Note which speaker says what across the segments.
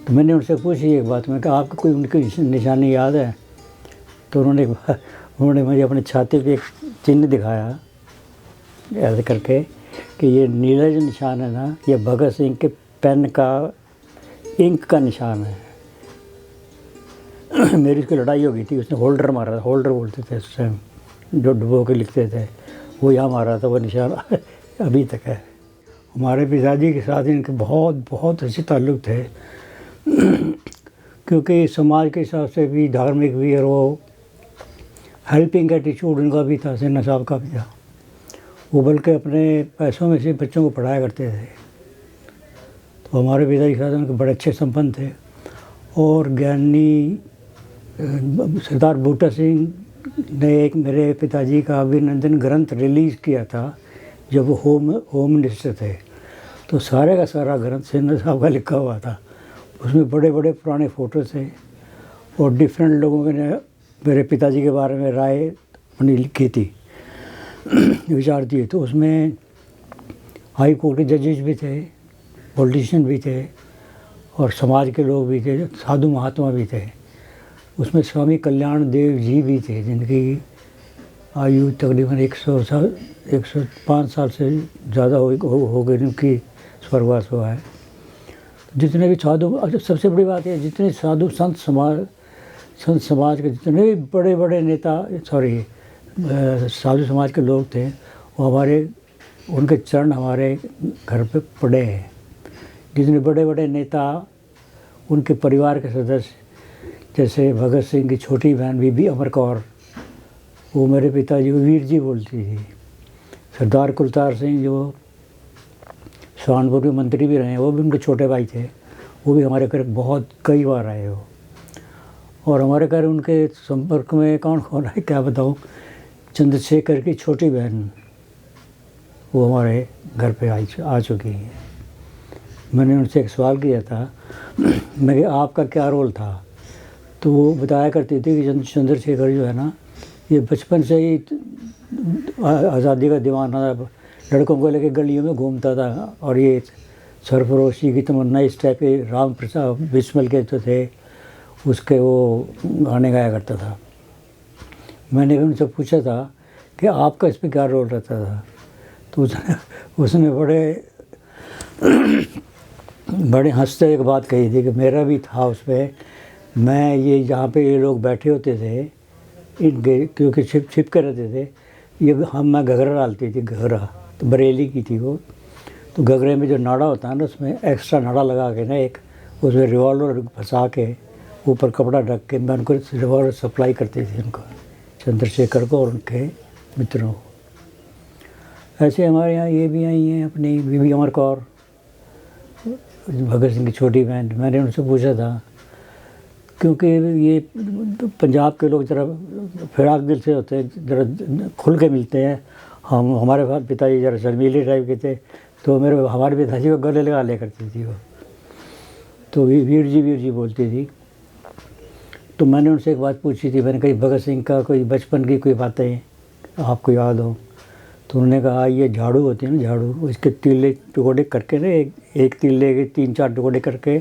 Speaker 1: तो मैंने उनसे पूछी एक बात, मैं कहा आपको कोई उनकी निशानी याद है? तो उन्होंने मुझे अपनी छाती पे एक चिन्ह दिखाया ऐसे करके कि ये नीला जो निशान है ना, ये भगत सिंह के पेन का इंक का निशान है। मेरी उसकी लड़ाई हो गई थी, उसने होल्डर मारा था, होल्डर बोलते थे उस टाइम, जो डुबो के लिखते थे, वो यहाँ मारा था, वो निशान अभी तक है। हमारे पिताजी के साथ इनके बहुत बहुत अच्छे ताल्लुक़ थे क्योंकि समाज के हिसाब से भी, धार्मिक भी, और वो हेल्पिंग एटीट्यूड उनका भी था, सिन्हा साहब का भी था। वो बल्कि अपने पैसों में से बच्चों को पढ़ाया करते थे। तो हमारे पिताजी के साथ उनके बड़े अच्छे संबंध थे। और ज्ञानी सरदार बूटा सिंह ने एक मेरे पिताजी का अभिनंदन ग्रंथ रिलीज़ किया था जब वो होम मिनिस्टर थे। तो सारे का सारा ग्रंथ सिन्हा साहब का लिखा हुआ था। उसमें बड़े बड़े पुराने फ़ोटो थे और डिफरेंट लोगों ने मेरे पिताजी के बारे में राय अपनी लिखी थी, विचार दिए। तो उसमें हाई कोर्ट के जजेस भी थे, पॉलिटिशियन भी थे, और समाज के लोग भी थे, साधु महात्मा भी थे। उसमें स्वामी कल्याण देव जी भी थे, जिनकी आयु तकरीबन 105 साल से ज़्यादा हो गई, उनकी स्वर्गवास हुआ है। जितने भी साधु, सबसे बड़ी बात है, जितने साधु संत समाज के जितने भी बड़े बड़े नेता, साधु समाज के लोग थे, वो उनके चरण हमारे घर पे पड़े हैं। जितने बड़े बड़े नेता, उनके परिवार के सदस्य, जैसे भगत सिंह की छोटी बहन बीबी अमर कौर, वो मेरे पिताजी को वीर जी बोलती थी। सरदार कुलतार सिंह जो सहारनपुर के मंत्री भी रहे हैं, वो भी उनके छोटे भाई थे, वो भी हमारे घर बहुत कई बार आए हो। और हमारे घर उनके संपर्क में कौन कौन है क्या बताऊँ, चंद्रशेखर की छोटी बहन, वो हमारे घर पे आ चुकी है। मैंने उनसे एक सवाल किया था, मैं आपका क्या रोल था? तो वो बताया करती थी कि चंद्रशेखर जो है ना, ये बचपन से ही आज़ादी का दीवाना था, लड़कों को लेकर गलियों में घूमता था, और ये सरफरोशी की तमन्ना इस टाइप के, राम प्रसाद बिस्मिल के जो थे उसके वो गाने गाया करता था। मैंने भी उनसे पूछा था कि आपका इस पर क्या रोल रहता था? तो उसने बड़े हंसते एक बात कही थी कि मेरा भी था उसमें। मैं ये जहाँ पे ये लोग बैठे होते थे, इनके क्योंकि छिप कर रहते थे, ये मैं घघरा डालती थी, घघरा तो बरेली की थी वो। तो घघरे में जो नाड़ा होता है ना, उसमें एक्स्ट्रा नाड़ा लगा के ना, एक उसमें रिवॉल्वर फंसा के ऊपर कपड़ा ढक के मैं उनको रिवॉल्वर सप्लाई करती थी, उनको, चंद्रशेखर को और उनके मित्रों को। ऐसे हमारे यहाँ ये भी आई हैं अपनी बीबी अमर कौर, भगत सिंह की छोटी बहन। मैंने उनसे पूछा था, क्योंकि ये पंजाब के लोग ज़रा फिराक दिल से होते हैं, ज़रा खुल के मिलते हैं। हमारे पिताजी ज़रा शर्मीले टाइप के थे, तो हमारे पिताजी को गले लगा ले करती थी वो, तो वीर जी बोलती थी। तो मैंने उनसे एक बात पूछी थी, मैंने कही भगत सिंह का कोई बचपन की कोई बातें आपको याद हो? तो उन्होंने कहा ये झाड़ू होती है ना, झाड़ू, इसके तीले टुकड़े करके ना, एक तीले के 3-4 टुकड़े करके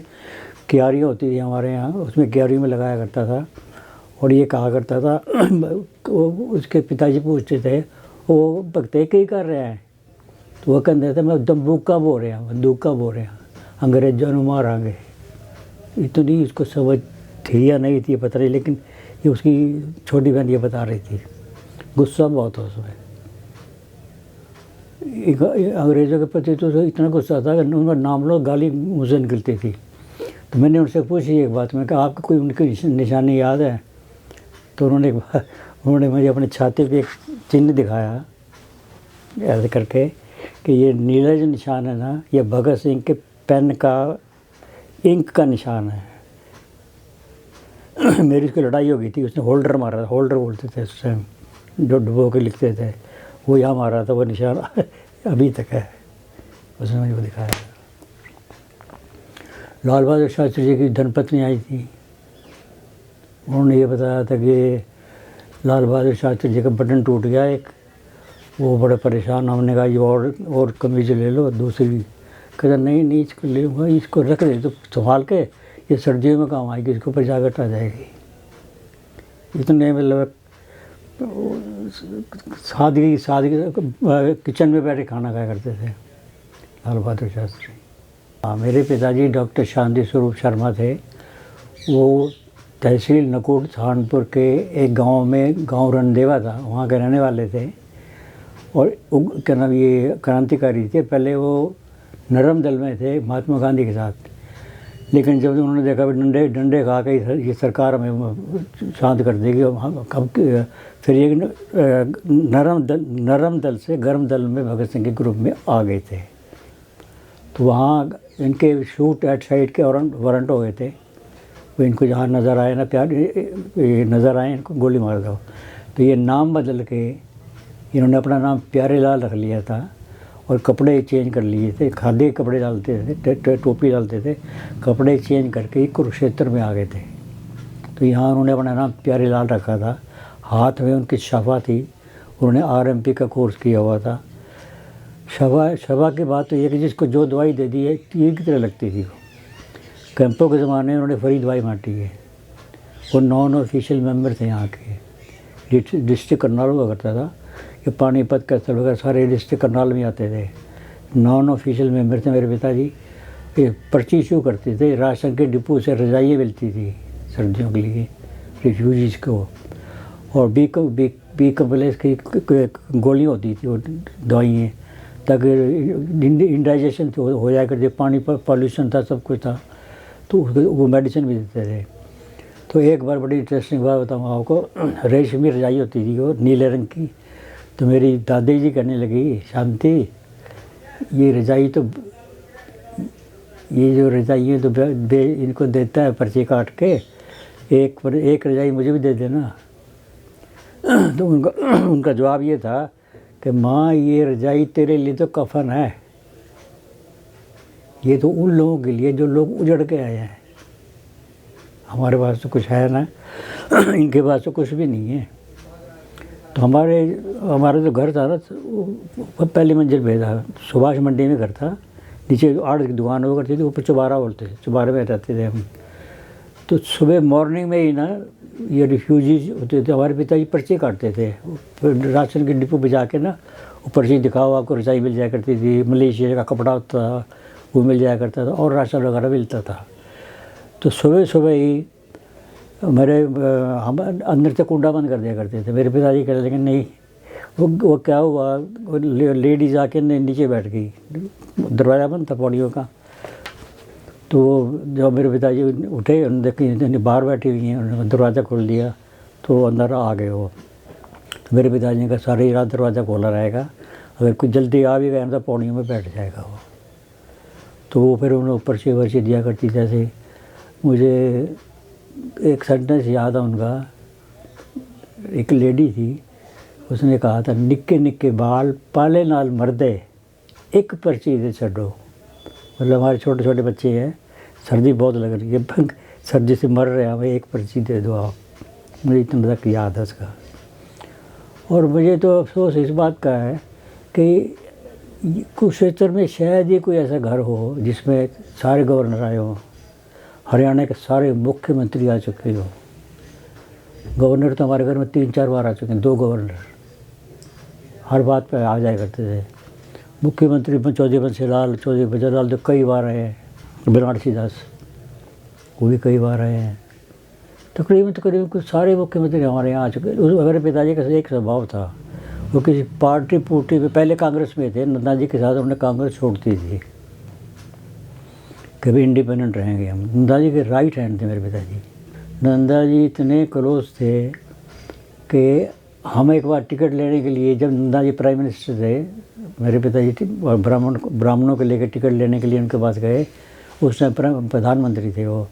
Speaker 1: क्यारियाँ होती थी हमारे यहाँ, उसमें क्यारी में लगाया करता था। और ये कहा करता था उसके पिताजी पूछते थे, वो भगते कहीं कर रहे हैं? तो वह कहते थे मैं बंदूक का बो रहे हैं, अंग्रेजों ने मारांगे। इतनी उसको समझ थी या नहीं थी पता नहीं, लेकिन ये उसकी छोटी बहन ये बता रही थी। गुस्सा बहुत था उसमें, अंग्रेज़ों के प्रति तो इतना गुस्सा था कि उनका नाम लो गाली मुझे निकलती थी। तो मैंने उनसे पूछी एक बात, मैं कहा आपको कोई उनकी निशानी याद है? तो उन्होंने मुझे अपनी छाती पे एक चिन्ह दिखाया ऐसे करके कि ये नीला जो निशान है ना, ये भगत सिंह के पेन का इंक का निशान है। मेरी उसकी लड़ाई हो गई थी, उसने होल्डर मारा था, होल्डर बोलते थे उस टाइम, जो डुबो के लिखते थे, वो यहाँ मारा था, वो निशान अभी तक है। उसने मुझे वो दिखाया। लाल बहादुर शास्त्री जी की धर्मपत्नी आई थी, उन्होंने ये बताया था कि लाल बहादुर शास्त्री जी का बटन टूट गया एक, वो बड़े परेशान। हमने कहा ये और कमीज ले लो, दूसरी कहता नहीं नहीं इसको ले लूँगा, इसको रख दे तो संभाल के, ये सर्दियों में काम आएगी, इसके ऊपर जागट आ जाएगी। इतने मतलब सादगी किचन में बैठे खाना खाया करते थे लाल बहादुर शास्त्री। हाँ, मेरे पिताजी डॉक्टर शांति स्वरूप शर्मा थे। वो तहसील नकुड़ सहारनपुर के एक गांव में, गांव रणदेवा था, वहाँ के रहने वाले थे। और क्या नाम, ये क्रांतिकारी थे। पहले वो नरम दल में थे महात्मा गांधी के साथ, लेकिन जब उन्होंने देखा भी डंडे खा के ये सरकार हमें शांत कर देगी, कब फिर ये नरम दल से गर्म दल में भगत सिंह के ग्रुप में आ गए थे। तो वहाँ इनके शूट एट साइड के वारंट हो गए थे। वो इनको जहाँ नज़र आए ना प्यार नज़र आए, इनको गोली मार दो। तो ये नाम बदल के इन्होंने अपना नाम प्यारे लाल रख लिया था और कपड़े चेंज कर लिए थे, खादी कपड़े डालते थे, टोपी डालते थे, कपड़े चेंज करके कुरुक्षेत्र में आ गए थे। तो यहाँ उन्होंने अपना नाम प्यारे लाल रखा था। हाथ में उनकी शफा थी, उन्होंने आरएमपी का कोर्स किया हुआ था। शफा की बात तो ये कि जिसको जो दवाई दे दी है तीर की तरह लगती थी। वो कैंपों के ज़माने में उन्होंने फ्री दवाई बांटी है। वो नॉन ऑफिशियल मेंबर थे यहाँ के। डिस्ट्रिक्ट करनाल हुआ करता था, ये पानीपत कैसल वगैरह सारे डिस्ट्रिक्ट करनाल में आते थे। नॉन ऑफिशियल मेंबर थे मेरे पिताजी। ये पर्ची इशू करते थे, राशन के डिपो से रजाइयाँ मिलती थी सर्दियों के लिए रिफ्यूजीज़ को। और बी कम्प्लेक्स की गोली होती थी, वो दवाइयाँ, ताकि इंडाइजेशन हो जाया करती। पानी पर पॉल्यूशन था, सब कुछ था, तो वो मेडिसिन भी देते थे। तो एक बार बड़ी इंटरेस्टिंग बात बताऊँ आपको। रेशमी रजाई होती थी वो नीले रंग की। तो मेरी दादी जी कहने लगी, शांति ये रजाई तो, ये जो रजाई है तो इनको देता है पर्ची काट के, एक रजाई मुझे भी दे देना। तो उनका जवाब ये था कि माँ ये रजाई तेरे लिए तो कफन है, ये तो उन लोगों के लिए जो लोग उजड़ के आए हैं। हमारे पास तो कुछ है ना, इनके पास तो कुछ भी नहीं है। तो हमारा जो घर था ना, वो पहली मंजिल पे था, सुभाष मंडी में घर था। नीचे आड़ की दुकान हुआ करती थी, ऊपर चुबारा बोलते थे, चुबारे में रहते थे हम। तो सुबह मॉर्निंग में ही ना ये रिफ्यूजीज होते थे, हमारे पिताजी पर्ची काटते थे। फिर राशन के डिपो पे जाके ना वो पर्ची दिखाओ, आपको रजाई मिल जाया करती थी, मलेशिया का कपड़ा होता था वो मिल जाया करता था, और राशन वगैरह मिलता था। तो सुबह सुबह ही मेरे हम अंदर से कुंडा बंद कर दिया करते थे। मेरे पिताजी कह लेकिन नहीं, वो क्या हुआ, वो लेडीज आके नीचे बैठ गई, दरवाज़ा बंद था पौड़ियों का। तो जब मेरे पिताजी उठे, उन्होंने देखी बाहर बैठी हुई हैं, उन्होंने दरवाज़ा खोल दिया, तो अंदर आ गए वो। तो मेरे पिताजी ने कहा सारी रात दरवाज़ा खोला रहेगा, अगर कुछ जल्दी आ भी गया तो पौड़ियों में बैठ जाएगा वो। तो वो फिर उन्होंने पर्ची वर्ची दिया करती। जैसे मुझे एक सेंटेंस याद है उनका, एक लेडी थी, उसने कहा था, निक्के निक्के बाल पाले नाल मरदे एक पर्ची दे छो। मतलब हमारे छोटे छोटे बच्चे हैं, सर्दी बहुत लग रही है, सर्दी से मर रहे हैं, हमें एक पर्ची दे दो आप। मुझे इतना तक याद है उसका। और मुझे तो अफसोस इस बात का है कि कुरुक्षेत्र में शायद ही कोई ऐसा घर हो जिसमें सारे गवर्नर आए हों, हरियाणा के सारे मुख्यमंत्री आ चुके हो। गवर्नर तो हमारे घर में 3-4 बार आ चुके हैं, 2 गवर्नर हर बात पे आ जाया करते थे। मुख्यमंत्री चौधरी बंसीलाल, चौधरी बजरलाल तो कई बार आए हैं, बनारसी दास वो भी कई बार आए हैं। तकरीबन कुछ सारे मुख्यमंत्री हमारे यहाँ आ चुके। मेरे पिताजी का एक स्वभाव था, वो किसी पार्टी पुर्टी में, पहले कांग्रेस में थे, नंदा जी के साथ उन्होंने कांग्रेस छोड़ती थी, कभी इंडिपेंडेंट रहेंगे हम। नंदा जी के राइट हैंड थे मेरे पिताजी। नंदा जी इतने क्लोज थे कि हम एक बार टिकट लेने के लिए, जब नंदा जी प्राइम मिनिस्टर थे, मेरे पिताजी ब्राह्मणों के लेकर टिकट लेने के लिए उनके पास गए। उस टाइम प्रधानमंत्री थे वो,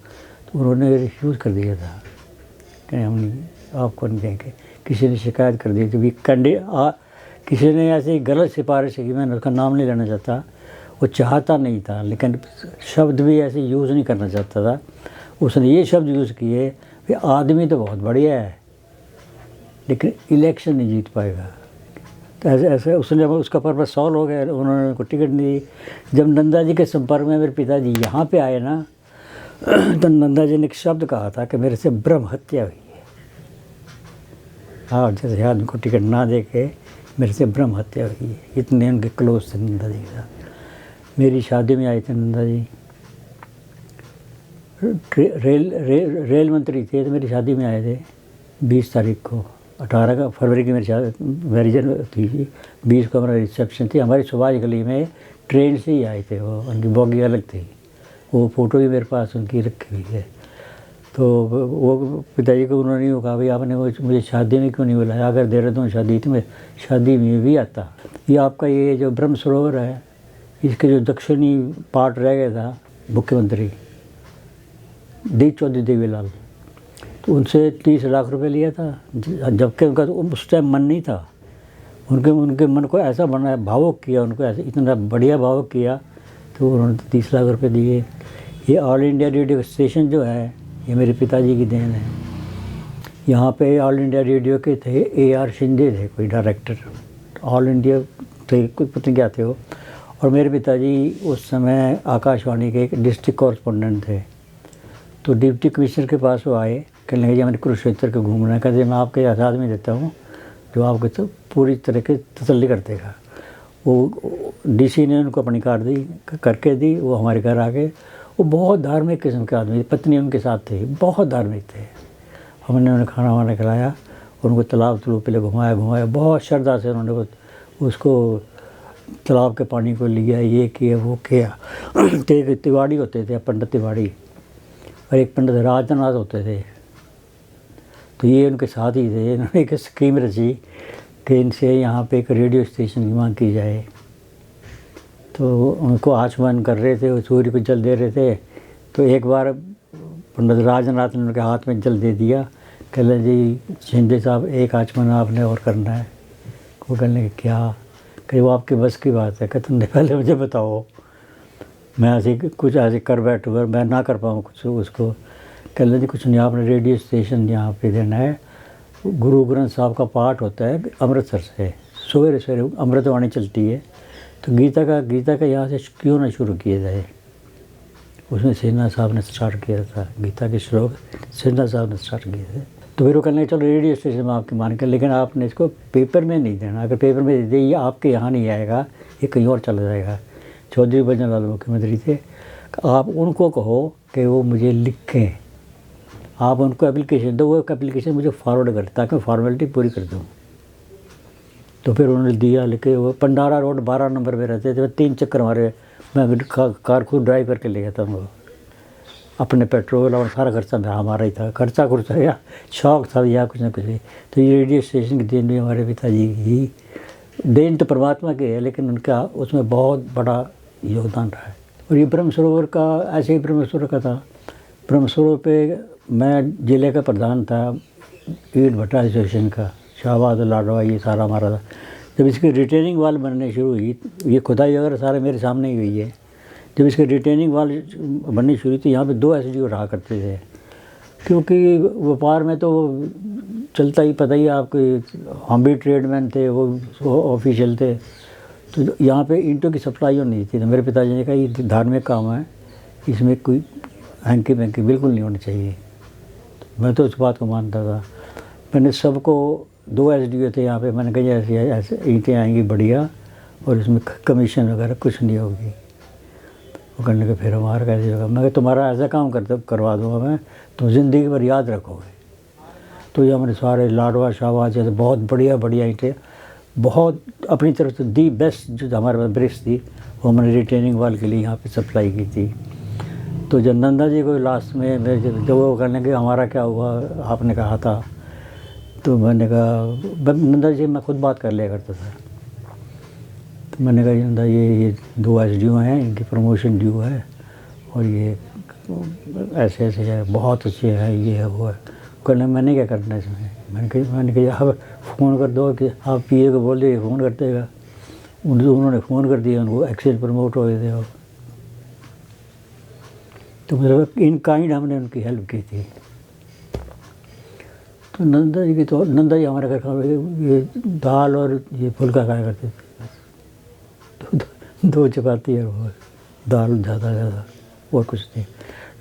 Speaker 1: तो उन्होंने रिफ्यूज़ कर दिया था कि हम नहीं, आपको नहीं देंगे। किसी ने शिकायत कर दी थी, किसी ने ऐसी गलत सिफारिश की, मैंने उसका नाम नहीं लेना चाहता, वो चाहता नहीं था, लेकिन शब्द भी ऐसे यूज़ नहीं करना चाहता था। उसने ये शब्द यूज़ किए कि आदमी तो बहुत बढ़िया है लेकिन इलेक्शन नहीं जीत पाएगा। ऐसे ऐसे उसने जब उसका पर्पस सॉल्व हो गया, उन्होंने उनको टिकट दी। जब नंदा जी के संपर्क में मेरे पिताजी यहाँ पे आए ना, तो नंदा जी ने एक शब्द कहा था कि मेरे से ब्रह्म हत्या हुई है। हाँ, जैसे आदमी को टिकट ना दे के मेरे से ब्रह्म हत्या हुई है, इतने उनके क्लोज थे नंदा जी के साथ। मेरी शादी में आए थे नंदा जी, रेल मंत्री थे, तो मेरी शादी में आए थे 20 तारीख को। 18 फरवरी की मेरी शादी मैरिज थी, 20 को हमारा रिसेप्शन थी। हमारी सुभाष गली में ट्रेन से ही आए थे वो, उनकी बॉगी अलग थी। वो फ़ोटो भी मेरे पास उनकी रखी हुई है। तो वो पिताजी को उन्होंने यूँ कहा, भाई आपने मुझे शादी में क्यों नहीं बुलाया, अगर देहरादून शादी थी मैं शादी में भी आता। ये आपका ये जो ब्रह्म सरोवर है, इसके जो दक्षिणी पार्ट रह गया था, मुख्यमंत्री डी चौधरी देवीलाल, तो उनसे 30 लाख रुपए लिया था, जबकि उनका तो उस टाइम मन नहीं था। उनके मन को ऐसा बनाया, भावुक किया उनको, ऐसे इतना बढ़िया भावुक किया, तो उन्होंने 30 लाख रुपए दिए। ये ऑल इंडिया रेडियो स्टेशन जो है, ये मेरे पिताजी की देन है। यहाँ पे ऑल इंडिया रेडियो के थे AR शिंदे थे कोई डायरेक्टर, ऑल इंडिया थे, कोई पता क्या थे वो। और मेरे पिताजी उस समय आकाशवाणी के एक डिस्ट्रिक्ट कॉरेस्पॉन्डेंट थे। तो डिप्टी कमिश्नर के पास वो आए, कहने लगे मैंने कुरुक्षेत्र को घूमना है। कहते मैं आपके ऐसा आदमी देता हूँ जो आपको तो पूरी तरह की तसल्ली कर देगा। वो DC ने उनको अपनी कार दी करके दी, वो हमारे घर आ गए। वो बहुत धार्मिक किस्म के आदमी, पत्नी उनके साथ थी, बहुत धार्मिक थे। हमने उन्हें खाना वाना खिलाया, उनको तालाब पे ले घुमाया, बहुत श्रद्धा से उन्होंने उसको तालाब के पानी को लिया, ये किया वो किया। तो एक तिवाड़ी होते थे, पंडित तिवाड़ी, और एक पंडित राजनाथ होते थे, तो ये उनके साथ ही थे। इन्होंने एक स्कीम रची कि इनसे यहाँ पे एक रेडियो स्टेशन की मांग की जाए। तो उनको आचमन कर रहे थे, वो सूर्य को जल दे रहे थे। तो एक बार पंडित राजनाथ ने उनके हाथ में जल दे दिया, कहने जी शिंदे साहब एक आचमन आपने और करना है। वो कहने लगे क्या, कहीं वो आपके बस की बात है। कहते पहले मुझे बताओ, मैं ऐसे कुछ ऐसे कर बैठूँगा, मैं ना कर पाऊँ कुछ उसको। कहने जी कुछ नहीं, आपने रेडियो स्टेशन यहाँ पे देना है। गुरु ग्रंथ साहब का पाठ होता है अमृतसर से, सवेरे सवेरे अमृतवाणी चलती है, तो गीता का यहाँ से क्यों ना शुरू किया जाए। उसमें सिन्हा साहब ने स्टार्ट किया था, गीता के श्लोक सिन्हा साहब ने स्टार्ट किए थे। तो फिर वो कहने चलो रेडियो स्टेशन में आपकी मान कर, लेकिन आपने इसको पेपर में नहीं देना। अगर पेपर में दे दिए, ये आपके यहाँ नहीं आएगा, ये कहीं और चला जाएगा। चौधरी भजन लाल मुख्यमंत्री थे, आप उनको कहो कि वो मुझे लिखें, आप उनको एप्लीकेशन दो, वो एप्लीकेशन मुझे फॉरवर्ड कर, ताकि मैं फॉर्मेलिटी पूरी कर दूँ। तो फिर उन्होंने दिया, लिखे। वो पंडारा रोड 12 नंबर पे रहते थे। 3 चक्कर मारे, मैं कार खुद ड्राइव करके ले गया था उनको, अपने पेट्रोल और सारा खर्चा हमारा ही था। खर्चा या शौक था या कुछ ना कुछ भी। तो ये रेडियो स्टेशन की देन भी हमारे पिताजी की देन तो परमात्मा की है, लेकिन उनका उसमें बहुत बड़ा योगदान रहा है। और ये ब्रह्म सरोवर का ऐसे ही ब्रह्म सरोवर का था। ब्रह्म सरोवर पे मैं जिले का प्रधान था, ईट भट्टा एसोसिएशन का, शाहबाद लाडवा ये सारा हमारा था। जब इसकी रिटेनिंग वॉल बनने शुरू हुई, ये खुदाई वगैरह सारे मेरे सामने ही हुई है। जब इसकी रिटेनिंग वॉल बननी शुरू थी, यहाँ पे 2 SDO रहा करते थे, क्योंकि व्यापार में तो चलता ही, पता ही आपके, हम भी ट्रेडमैन थे, वो ऑफिशियल थे। तो यहाँ पे ईंटों की सप्लाई नहीं थी। तो मेरे पिताजी ने कहा ये धार्मिक काम है, इसमें कोई हैंकी वैंकी बिल्कुल नहीं होनी चाहिए। मैं तो इस बात को मानता था। मैंने सबको 2 SDO थे यहाँ पे, मैंने कहा ऐसे ईंटें आएंगी बढ़िया, और इसमें कमीशन वगैरह कुछ नहीं होगी। वो करने के फिर हमारा कैसे होगा। मैं तुम्हारा ऐसा काम करवा दूँगा मैं, तुम ज़िंदगी भर याद रखोगे। तो ये हमारे सारे लाडवा शाहबाद जैसे बहुत बढ़िया ईंटें, बहुत अपनी तरफ से दी बेस्ट जो हमारे पास ब्रिक्स थी, वो हमने रिटेनिंग वॉल के लिए यहाँ पे सप्लाई की थी। तो जब नंदा जी को लास्ट में जब वो करने के हमारा क्या हुआ आपने कहा था, तो मैंने कहा, नंदा जी मैं खुद बात कर लिया करता था। तो मैंने कहा नंदा ये 2 SDO हैं, इनकी प्रमोशन ड्यू है, और ये ऐसे है, बहुत अच्छे हैं, ये है वो है। कहने मैंने क्या करना है इसमें। मैंने कहा आप फ़ोन कर दो कि आप PA को बोल दिए, फ़ोन कर देगा। उन्होंने फ़ोन कर दिया, उनको एक्सेल प्रमोट हो गए थे। तो मतलब इन काइंड हमने उनकी हेल्प की थी। तो नंदा जी की तो नंदा जी हमारे घर का ये दाल और ये फुल्का खाया करते थे। दो चपाती और वो दाल ज़्यादा और कुछ नहीं।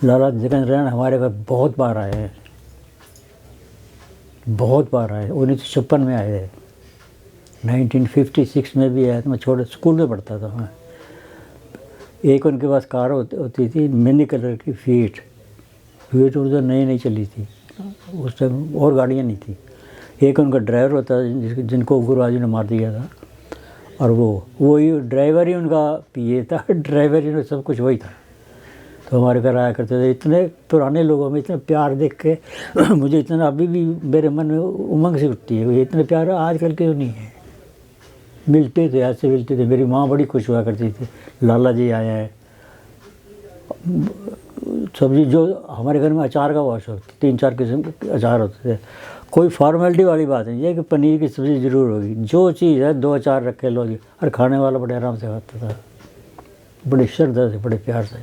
Speaker 1: लाला जगन रैन हमारे घर बहुत बार आए हैं, बहुत बार आए। 1956 में आए थे, 1956 में भी आया था। मैं छोटे स्कूल में पढ़ता था मैं। एक उनके पास कार होती थी मिनी कलर की फीट उधर नई चली थी उस टाइम, और गाड़ियाँ नहीं थी। एक उनका ड्राइवर होता जिनको गुरुआजी ने मार दिया था, और वही ड्राइवर ही उनका पीए था, ड्राइवर ही सब कुछ वही था। तो हमारे घर आया करते थे। इतने पुराने लोगों में इतना प्यार देख के मुझे इतना अभी भी मेरे मन में उमंग सी उठती है। इतने प्यार आजकल के तो नहीं है। मिलते थे, ऐसे मिलते थे। मेरी माँ बड़ी खुश हुआ करती थी, लाला जी आया है। सब्जी जो हमारे घर में अचार का बहुत शौक, 3-4 किस्म के अचार होते थे। कोई फॉर्मेलिटी वाली बात नहीं है कि पनीर की सब्ज़ी ज़रूर होगी, जो चीज़ है 2 अचार रखे लो जी। और खाने वाला बड़े आराम से खाता था, बड़ी श्रद्धा से, बड़े प्यार से।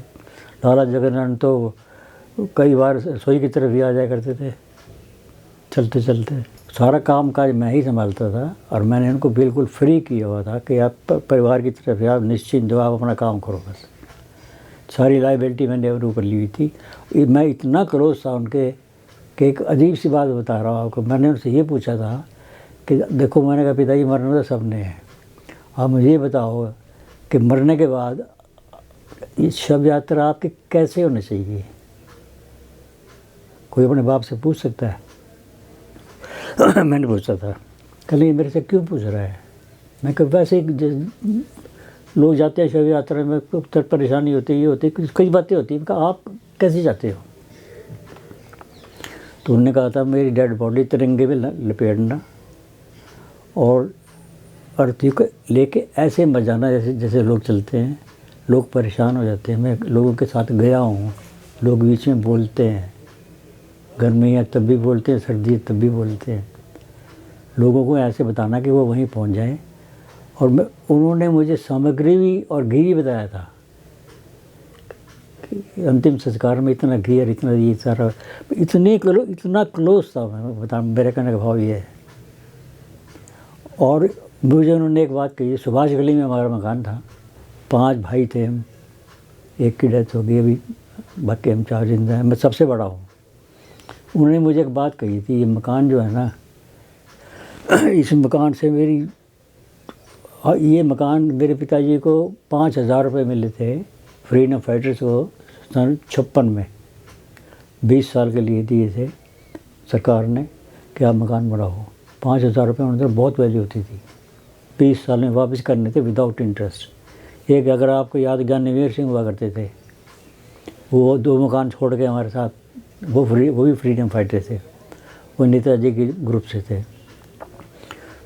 Speaker 1: लाला जगन्नाथ तो कई बार रसोई की तरफ भी आ जाया करते थे। चलते चलते सारा काम काज मैं ही संभालता था, और मैंने उनको बिल्कुल फ्री किया हुआ था कि आप परिवार की तरफ आप निश्चिंत हो, आप अपना काम करो बस। सारी लाइबिलिटी मैंने ऊपर ली हुई थी। मैं इतना क्लोज था उनके कि एक अजीब सी बात बता रहा हूँ आपको। मैंने उनसे ये पूछा था कि देखो, मैंने कहा पिताजी मरना तो सबने है, आप मुझे ये बताओ कि मरने के बाद ये शव यात्रा आपकी कैसे होनी चाहिए? कोई अपने बाप से पूछ सकता है? मैंने पूछा था। कल ये मेरे से क्यों पूछ रहा है? मैं कहा वैसे ही लोग जाते हैं शव यात्रा में, तो परेशानी होती है, ये होती है, कई बातें होती हैं। कहा आप कैसे जाते हो? तो उन्होंने कहा था मेरी डेड बॉडी तिरंगे में लपेटना और अर्थी को लेके ऐसे मत जाना जैसे जैसे लोग चलते हैं, लोग परेशान हो जाते हैं। मैं लोगों के साथ गया हूँ, लोग बीच में बोलते हैं, गर्मी है तब भी बोलते हैं, सर्दी है तब भी बोलते हैं। लोगों को ऐसे बताना कि वो वहीं पहुँच जाएं। और उन्होंने मुझे सामग्री भी और घी भी बताया था कि अंतिम संस्कार में इतना घी और इतना ये सारा, इतना क्लोज था मैं बता। मेरे कहने का भाव ये है। और मुझे उन्होंने एक बात कही, सुभाष गली में हमारा मकान था, 5 भाई थे हम, एक की डेथ हो गई अभी, बाकी हम 4 जिंदा हैं, मैं सबसे बड़ा हूँ। उन्होंने मुझे एक बात कही थी, ये मकान जो है ना, इस मकान से ये मकान मेरे पिताजी को 5,000 रुपये मिले थे फ्रीडम फाइटर्स को सन 56 में। 20 साल के लिए दिए थे सरकार ने कि आप मकान बनाओ। 5,000 रुपये उनके बहुत वैल्यू होती थी। 20 साल में वापस करने थे विदाउट इंटरेस्ट। एक अगर आपको याद, ज्ञानवीर सिंह हुआ करते थे, वो 2 मकान छोड़ के हमारे साथ, वो भी फ्रीडम फाइटर थे, वो नेताजी के ग्रुप से थे।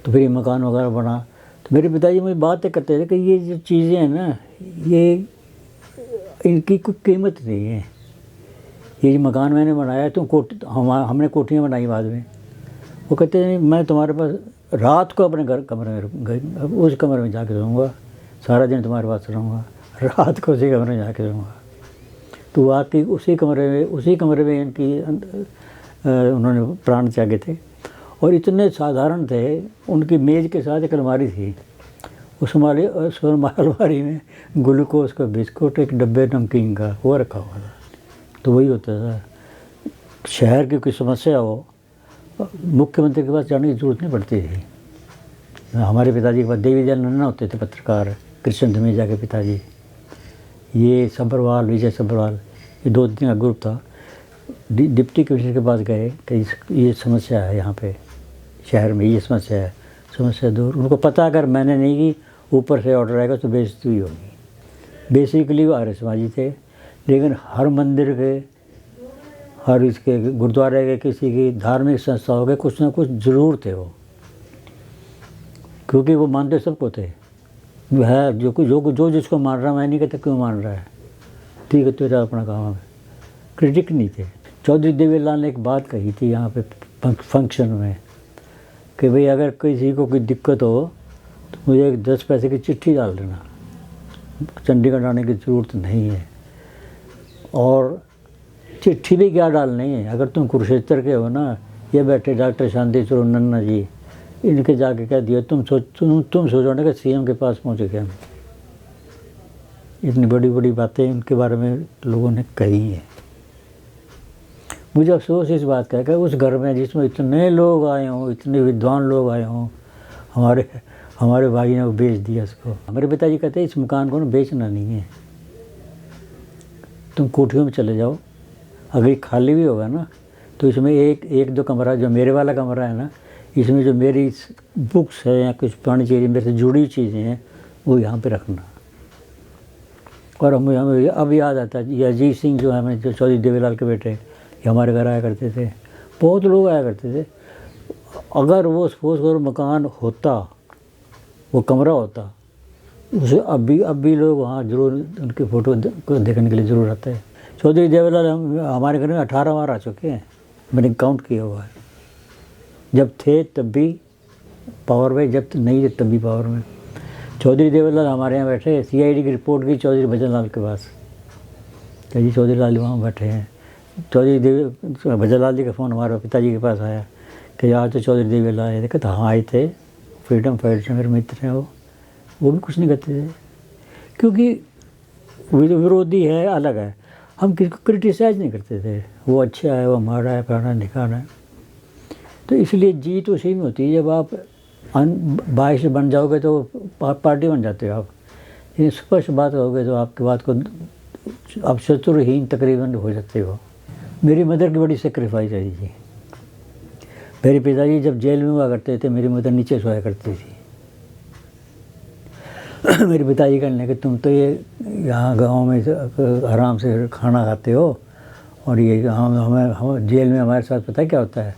Speaker 1: तो फिर ये मकान वगैरह बना। तो मेरे पिताजी मुझे बातें करते थे कि ये जो चीज़ें हैं ना, ये इनकी कोई कीमत नहीं है। ये मकान मैंने बनाया तो हमने कोठियाँ बनाई बाद में। वो कहते हैं मैं तुम्हारे पास रात को अपने कमरे में उस कमरे में जाके रहूँगा, सारा दिन तुम्हारे पास रहूँगा, रात को उसी कमरे में जाके रहूँगा। तो आके उसी कमरे में इनकी उन्होंने प्राण त्यागे थे। और इतने साधारण थे। उनकी मेज़ के साथ एक अलमारी थी, उस अलमारी में ग्लूकोज का बिस्कुट, एक डब्बे नमकीन का वो रखा हुआ था। तो वही होता था, शहर की कोई समस्या हो मुख्यमंत्री के पास जाने की जरूरत नहीं पड़ती थी। हमारे पिताजी के पास देवी दयाल नन्ना होते थे, पत्रकार, कृष्ण धमीजा के पिताजी। ये सब्बरवाल, विजय सब्बरवाल, ये 2 दिन का ग्रुप था। डिप्टी कमिश्नर के पास गए कि ये समस्या है यहाँ पे शहर में, ये समस्या दूर। उनको पता अगर मैंने नहीं की, ऊपर से ऑर्डर आएगा तो बेइज्जती ही होगी। बेसिकली वो आर्य समाजी थे, लेकिन हर मंदिर के, हर इसके गुरुद्वारे के, किसी की धार्मिक संस्थाओं के कुछ ना कुछ ज़रूर थे वो, क्योंकि वो मानते सबको थे। वह जो जिसको मान रहा, मैं नहीं कहता क्यों मान रहा है, ठीक है तेरा अपना काम है, क्रिटिक नहीं थे। चौधरी देवीलाल ने एक बात कही थी यहाँ पे फंक्शन में कि भाई अगर किसी को कोई दिक्कत हो तो मुझे 10 पैसे की चिट्ठी डाल देना, चंडीगढ़ आने की ज़रूरत नहीं है। और चिट्ठी भी क्या डालनी है, अगर तुम कुरुक्षेत्र के हो ना, ये बैठे डॉक्टर शांति स्वरूप नन्ना जी, इनके जाके कह दिया तुम सोचो ना कि सीएम के पास पहुँच गए हम। इतनी बड़ी बड़ी बातें उनके बारे में लोगों ने कही हैं। मुझे अफसोस इस बात का है कि उस घर में जिसमें इतने लोग आए हों, इतने विद्वान लोग आए हों, हमारे भाई ने वो बेच दिया इसको। हमारे पिताजी कहते हैं इस मकान को ना बेचना नहीं है, तुम कोठियों में चले जाओ, अगर ये खाली भी होगा ना तो इसमें एक दो कमरा, जो मेरे वाला कमरा है ना, इसमें जो मेरी बुक्स है या कुछ पुरानी चीज़ें मेरे से जुड़ी चीज़ें हैं वो यहाँ पे रखना। और हमें अब याद आता है, ये अजीत सिंह जो है, जो चौधरी देवीलाल के बेटे, ये हमारे घर आया करते थे, बहुत लोग आया करते थे। अगर वो सपोज करो मकान होता, वो कमरा होता, उसे अब भी लोग वहाँ जरूर उनकी फ़ोटो को देखने के लिए ज़रूर आते हैं। चौधरी देवीलाल हमारे घर में 18 बार आ चुके हैं, मैंने काउंट किया हुआ है। जब थे तब भी पावर में, जब नहीं थे तब भी पावर में। चौधरी देवीलाल हमारे यहाँ बैठे, सीआईडी की रिपोर्ट की चौधरी भजन लाल के पास, जी चौधरी लाल वहाँ बैठे हैं। भजन लाल जी का फ़ोन हमारे पिताजी के पास आया कि आज तो चौधरी देवीलाल आए थे। कहते हाँ आए थे, फ्रीडम फाइटर से मेरे मित्र हैं वो भी कुछ नहीं कहते थे, क्योंकि विरोधी है, अलग है। हम किसी को क्रिटिसाइज नहीं करते थे, वो अच्छा है, वो हमारा है, फलाना निकालना है। तो इसलिए जीत उसी में होती है जब आप बाईस से बन जाओगे तो पार्टी बन जाते हो आप। ये स्पष्ट बात होगे तो आपकी बात को आप शत्रुहीन तकरीबन हो जाते हो। मेरी मदर की बड़ी सेक्रीफाइस है जी। मेरे पिताजी जब जेल में हुआ करते थे, मेरी मदर नीचे सोया करती थी। मेरे पिताजी कहने लगे तुम तो ये यहाँ गांव में आराम से खाना खाते हो, और ये हम जेल में हमारे साथ पता है क्या होता है,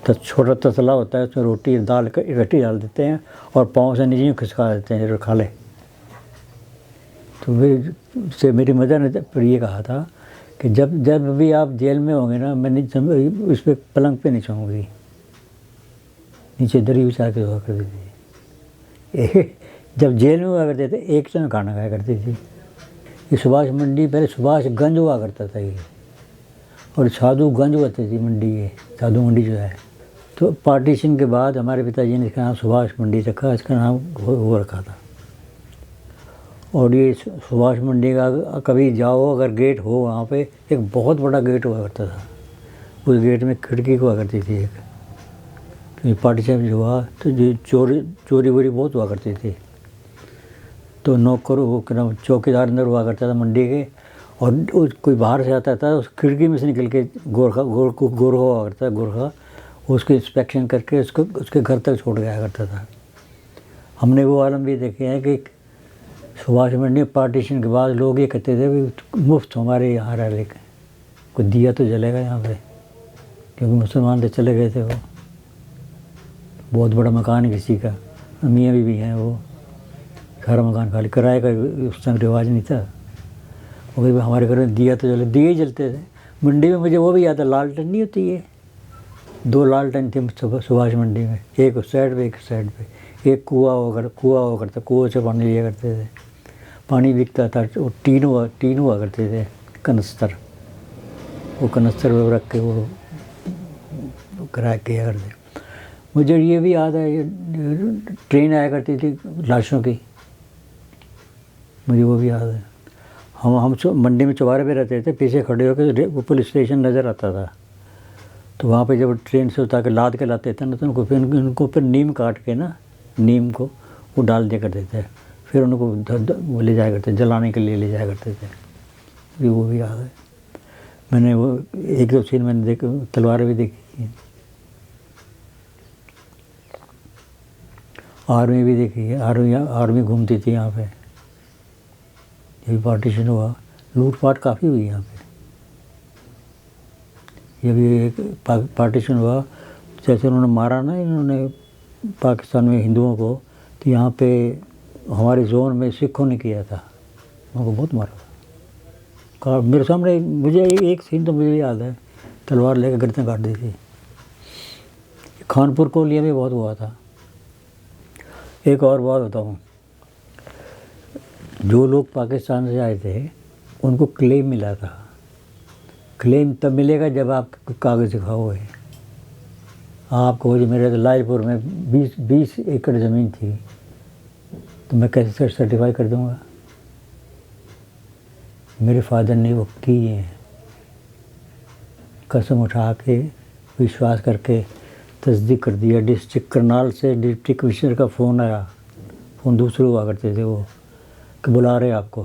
Speaker 1: तो छोटा तसला होता है, उसमें रोटी दाल इकट्ठी डाल देते हैं और पाँव से नीचे खिसका देते हैं, जो खा ले। तो वे मेरी मदर ने फिर ये कहा था कि जब भी आप जेल में होंगे ना, मैं उस पर पलंग पे नहीं सोऊंगी, नीचे दरी बिछा के सोया करती थी। जब जेल में हुआ करते थे एक समय खाना खाया करती थी। ये सुभाष मंडी, पहले सुभाषगंज हुआ करता था ये, और साधुगंज होती थी मंडी, ये साधु मंडी जो है। तो पार्टीशन के बाद हमारे पिताजी ने इसका नाम सुभाष मंडी रखा, इसका नाम वो रखा था। और ये सुभाष मंडी का कभी जाओ, अगर गेट हो वहाँ पे एक बहुत बड़ा गेट हुआ करता था, उस गेट में खिड़की हुआ करती थी एक। तो पार्टीशन जो हुआ तो चोरी वोरी बहुत हुआ करती थी। तो नौकर वो चौकीदार अंदर हुआ करता था मंडी के, और कोई बाहर से आता था उस खिड़की में से निकल के गोरखा हुआ करता था, गोरखा उसको इंस्पेक्शन करके उसके घर तक छोड़ गया करता था। हमने वो आलम भी देखे हैं कि सुभाष मंडी पार्टीशन के बाद लोग ये कहते थे भी मुफ्त हमारे यहाँ रह लेके, कोई दिया तो जलेगा यहाँ पे, क्योंकि मुसलमान तो चले गए थे। वो बहुत बड़ा मकान है किसी का, मियाँ भी हैं, वो सारा मकान खाली, किराए का उस समय रिवाज नहीं था। वो कहीं हमारे घर में दिया तो जले, दिए ही जलते थे। मंडी में मुझे वो भी याद है, लालटेन नहीं होती है, 2 लालटेन थी सुभाष मंडी में, एक उस साइड पे एक उस साइड पे। एक कुआं हुआ करता, कुएँ से पानी लिया करते थे, पानी बिकता था। वो टीन हुआ करते थे, कनस्तर, वो कनस्तर में रख के वो किराया किया करते। मुझे ये भी याद है, ट्रेन आया करती थी लाशों की, मुझे वो भी याद है। हम मंडी में चौबारे पे रहते थे, पीछे खड़े होकर वो पुलिस स्टेशन नज़र आता था। तो वहाँ पे जब ट्रेन से उतार के लाद के लाते थे ना, तो उनको फिर नीम काट के ना, नीम को वो डाल दिया करते थे, फिर उनको वो ले जाया करते, जलाने के लिए ले जाया करते थे। वो भी याद है। मैंने वो 1-2 सीन मैंने तलवारें भी देखी हैं, आर्मी भी देखी है। आर्मी घूमती थी यहाँ पे। ये पार्टीशन हुआ, लूटपाट काफ़ी हुई यहाँ पे। ये भी एक पार्टीशन हुआ, जैसे उन्होंने मारा ना, इन्होंने पाकिस्तान में हिंदुओं को, तो यहाँ पे हमारे जोन में सिखों ने किया था, उनको बहुत मारा था। मेरे सामने मुझे एक सीन तो मुझे याद है, तलवार लेकर गर्दन काट दी थी। खानपुर कोलिया में बहुत हुआ था। एक और बात बताऊँ, जो लोग पाकिस्तान से आए थे उनको क्लेम मिला था। क्लेम तब मिलेगा जब आप कागज़ दिखाओगे। आपको जो मेरे तो लालपुर में 20 एकड़ ज़मीन थी, तो मैं कैसे सर्टिफाई कर दूंगा? मेरे फादर ने वो की है, कसम उठा के विश्वास करके तस्दीक कर दिया। डिस्ट्रिक्ट करनाल से डिप्टी कमिश्नर का फ़ोन आया, फ़ोन दूसरे हुआ करते थे वो, कि बुला रहे आपको।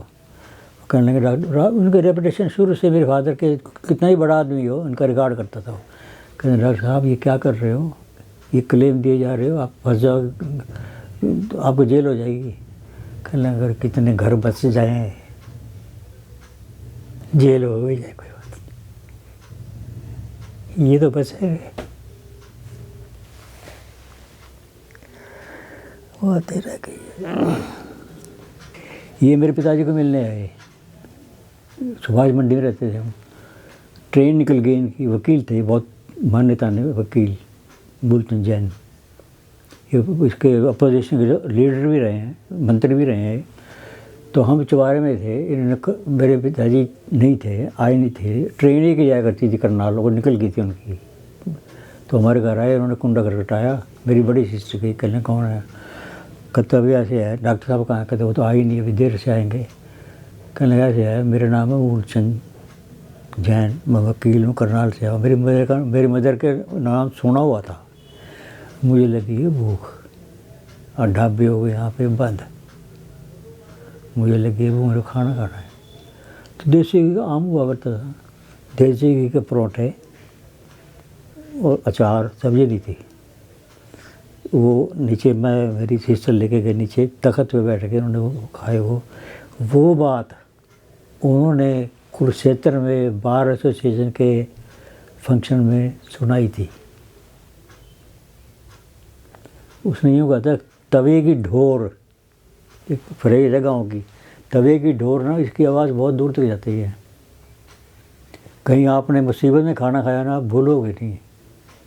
Speaker 1: कहने लगे डॉक्टर, उनके रेपुटेशन शुरू से मेरे फादर के, कितना ही बड़ा आदमी हो, उनका रिकॉर्ड करता था। कहने डॉक्टर साहब ये क्या कर रहे हो, ये क्लेम दिए जा रहे हो, आप फंस जाओ, तो आपको जेल हो जाएगी। कहने लगे अगर कितने घर बच जाएँ, जेल हो ही जाए कोई बात नहीं, ये तो बचे। वो तेरा ये मेरे पिताजी को मिलने आए, सुभाष मंडी में रहते थे हम। ट्रेन निकल गई इनकी, वकील थे बहुत मान्यता ने वकील, मूलचंद जैन, ये इसके अपोजिशन के लीडर भी रहे हैं, मंत्री भी रहे हैं। तो हम चुबारे में थे, इन्होंने, मेरे पिताजी नहीं थे, आए नहीं थे, ट्रेन ही की जाया करती थी करनाल, वो निकल गई थी उनकी। तो हमारे घर आए, उन्होंने कुंडा कर कटाया। मेरी बड़ी सिस्टर की, कहने कौन है? कहते अभी ऐसे है। डॉक्टर साहब कहाँ? कहते वो तो आ ही नहीं, अभी देर से आएंगे। कहने लगा ऐसे है, मेरा नाम है मूलचंद जैन, मैं वकील हूँ, करनाल से आया। मेरी मदर के नाम सुना हुआ था। मुझे लगी है भूख, और ढाबे हो गए यहाँ पे बंद, मुझे लगी है वो मेरे खाना खाना है। तो देसी घी का आम हुआ करता था, देसी घी के परोठे और अचार, सब्जी दी थी। वो नीचे, मैं मेरी सिस्टर लेके गए नीचे, तख्त पे बैठ के उन्होंने वो खाए। वो बात उन्होंने कुरुक्षेत्र में बार एसोसिएशन के फंक्शन में सुनाई थी। उसने यूँ कहा था, तवे की ढोर, एक फ्रेज है गाँव की, तवे की ढोर ना, इसकी आवाज़ बहुत दूर तक जाती है। कहीं आपने मुसीबत में खाना खाया ना, आप भूलोगे नहीं,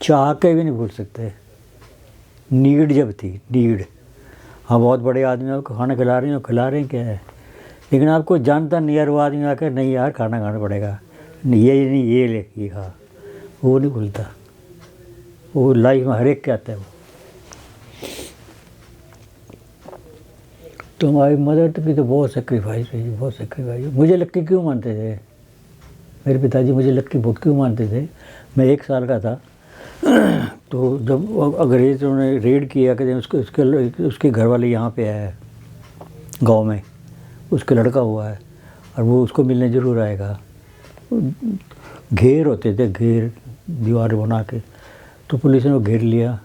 Speaker 1: चाह के भी नहीं भूल सकते। नीड जब थी, नीड, हाँ बहुत बड़े आदमी आपको खाना खिला रहे हैं, खिला रहे हैं क्या है, लेकिन आपको जानता नहीं यार, वो आदमी आकर नहीं यार खाना खाना पड़ेगा, ये नहीं ये ले ये खा, वो नहीं भूलता। वो लाइफ में हर एक के आता है वो। तो हमारी मदर की तो बहुत सेक्रीफाइस हुई, बहुत सेक्रीफाइस। मुझे लक्की क्यों मानते थे मेरे पिताजी, मुझे लक्की बहुत क्यों मानते थे? मैं 1 साल का था, तो जब अंग्रेज़ों ने रेड किया कि उसके घर वाले यहाँ पे आए गांव में, उसके लड़का हुआ है और वो उसको मिलने ज़रूर आएगा। घेर होते थे, घेर दीवार बना के, तो पुलिस ने वो घेर लिया,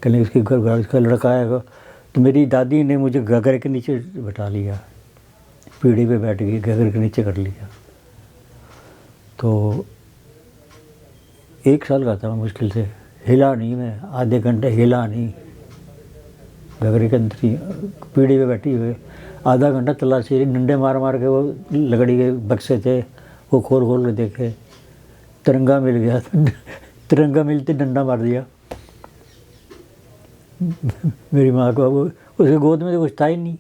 Speaker 1: कहने इसके घर इसका लड़का आएगा। तो मेरी दादी ने मुझे घघरे के नीचे बैठा लिया, पीढ़ी पे बैठ गई, घघरे के नीचे कर लिया। तो 1 साल का था मैं, मुश्किल से हिला नहीं, मैं आधे घंटे हिला नहीं, घघरे के अंदर ही पीढ़ी पे बैठी हुई। आधा घंटा तलाशी, डंडे मार मार के, वो लकड़ी के बक्से थे वो खोल खोल के देखे, तिरंगा मिल गया, तिरंगा मिलते डंडा मार दिया। मेरी माँ को, वो उसके गोद में तो कुछ था ही नहीं,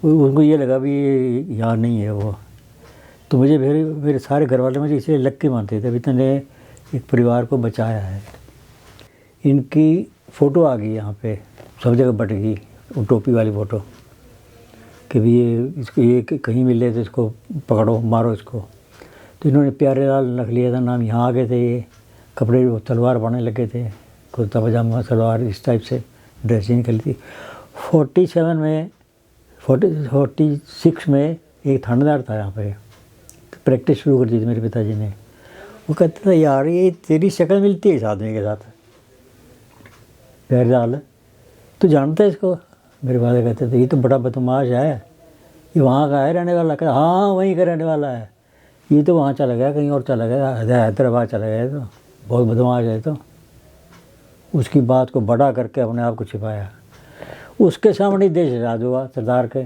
Speaker 1: उनको ये लगा भी यहाँ नहीं है वो। तो मुझे मेरे सारे घर वाले मुझे इसलिए लक्की मानते थे, इतने एक परिवार को बचाया है। इनकी फ़ोटो आ गई यहाँ पे, सब जगह बट गई, वो टोपी वाली फ़ोटो, कि भी ये कहीं मिले तो इसको पकड़ो, मारो इसको। तो इन्होंने प्यारे लाल रख लिया था नाम, यहाँ आ गए थे ये, कपड़े वो तलवार बनाने लगे थे, कुर्ता पजामा सलवार इस टाइप से ड्रेसिंग निकली थी। 46 में एक थानेदार था यहाँ पे, तो प्रैक्टिस शुरू कर दी थी मेरे पिताजी ने। वो कहता था यार ये तेरी शक्ल मिलती है इस आदमी के साथ, प्यारे लाल तो जानता है इसको? मेरे फादर कहते थे ये तो बड़ा बदमाश है, ये वहाँ का है रहने वाला? कहता हाँ वहीं का रहने वाला है, ये तो वहाँ चला गया, कहीं और चला गया, हैदराबाद चला गया, तो बहुत बदमाश है। तो उसकी बात को बड़ा करके अपने आप को छिपाया, उसके सामने देश आज़ाद हुआ सरदार के।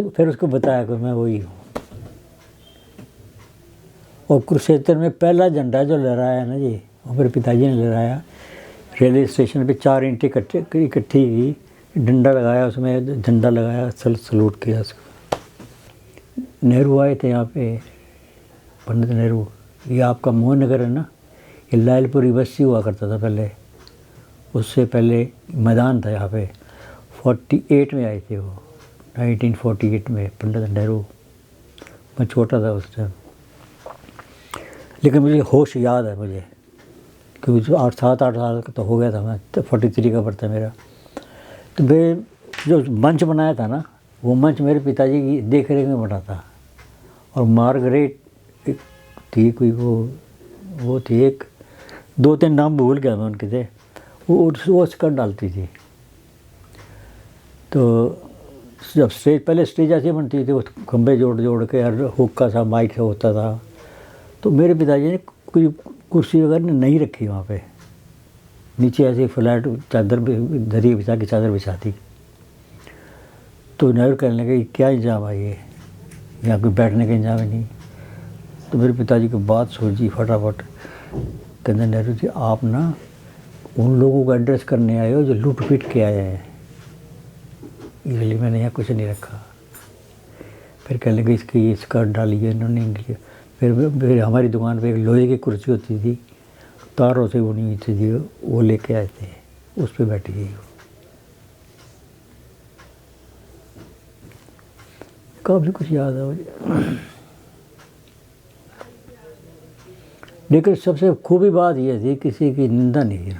Speaker 1: फिर उसको बताया कि मैं वही हूँ। और कुरुक्षेत्र में पहला झंडा जो लहराया है ना जी, वो मेरे पिताजी ने लहराया। रेलवे स्टेशन पे 4 ईंटें इकट्ठी की, डंडा लगाया, उसमें झंडा लगाया, सलूट किया उसको। नेहरू आए थे यहाँ पे, पंडित नेहरू, ये आपका मोहन नगर है ना, ये लालपुरी बस्ती हुआ करता था पहले, उससे पहले मैदान था यहाँ पे। 48 में आए थे वो, 1948 में, पंडित नेहरू। मैं छोटा था उस टाइम, लेकिन मुझे होश याद है मुझे, क्योंकि 7-8 साल का तो हो गया था मैं, तो 43 का बर्थ है मेरा। तो मैं जो मंच बनाया था ना, वो मंच मेरे पिताजी की देख रेख में बना था। और मार्गरेट एक थी कोई, वो थी एक, 2-3 नाम भूल गया मैं उनके थे, वो स्कर्ट डालती थी। तो जब पहले स्टेज ऐसे बनती थी, वो खंभे जोड़ जोड़ के और हुक्का सा माइक से होता था। तो मेरे पिताजी ने कोई कुर्सी वगैरह नहीं रखी वहाँ पे, नीचे ऐसे फ्लैट चादर दरी बिछा के चादर बिछा दी। तो नेहरू कहने लगे क्या इंतजाम है ये, यहाँ कोई बैठने का इंतजाम है नहीं। तो मेरे पिताजी की बात सोची फटाफट, कहते नेहरू जी आप ना उन लोगों को एड्रेस करने आए हो जो लूट पीट के आए हैं, इसलिए मैंने यहाँ कुछ नहीं रखा। फिर कहने लगे इसकी स्कर्ट डाली है इन्होंने इनकी। फिर हमारी दुकान पे एक लोहे की कुर्सी होती थी, तारों से बुनी हुई थी, वो लेके आए थे, उस पर बैठी गई। काफ़ी कुछ याद है मुझे। लेकिन सबसे खूबी बात यह थी किसी की निंदा नहीं की।